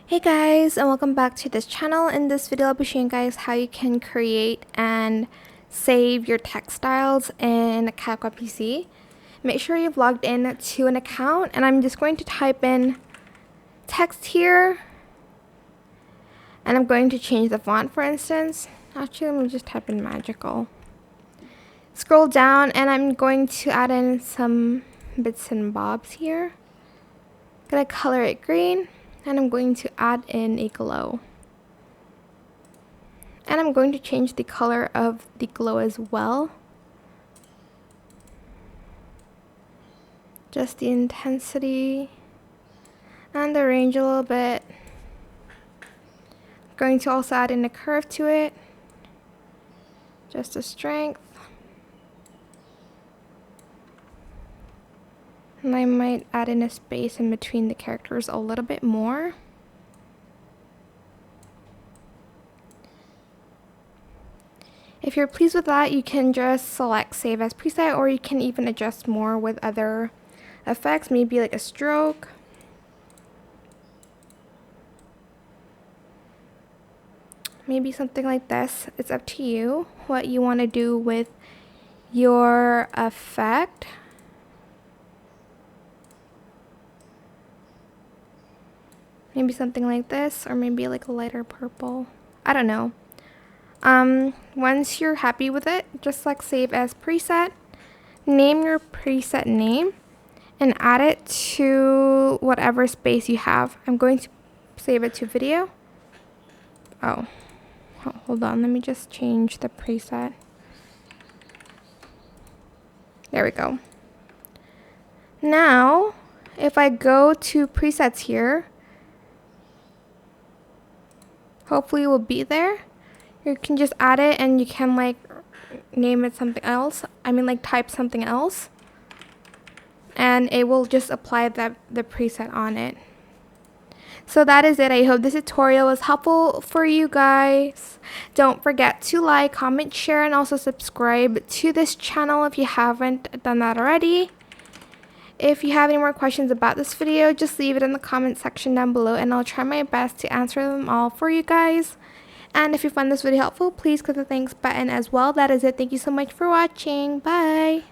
Hey guys, and welcome back to this channel. In this video I'll be showing you guys how you can create and save your text styles in CapCut PC. Make sure you've logged in to an account, and I'm just going to type in text here, and I'm going to change the font, for instance. Actually, let me just type in magical. Scroll down, and I'm going to add in some bits and bobs here. Gonna color it green. And I'm going to add in a glow. And I'm going to change the color of the glow as well. Just the intensity and the range a little bit. Going to also add in a curve to it. Just the strength. And I might add in a space in between the characters a little bit more. If you're pleased with that, you can just select save as preset, or you can even adjust more with other effects, maybe like a stroke. Maybe something like this. It's up to you what you want to do with your effect. Maybe something like this, or maybe like a lighter purple. I don't know. Once you're happy with it, just select save as preset, name your preset name, and add it to whatever space you have. I'm going to save it to video. Oh, hold on, let me just change the preset. There we go. Now, if I go to presets here, hopefully it will be there. You can just add it, and you can like name it something else. I mean, like type something else, and it will just apply the preset on it. So that is it. I hope this tutorial was helpful for you guys. Don't forget to like, comment, share, and also subscribe to this channel if you haven't done that already. If you have any more questions about this video, just leave it in the comment section down below, and I'll try my best to answer them all for you guys. And if you found this video helpful, please click the thanks button as well. That is it. Thank you so much for watching. Bye!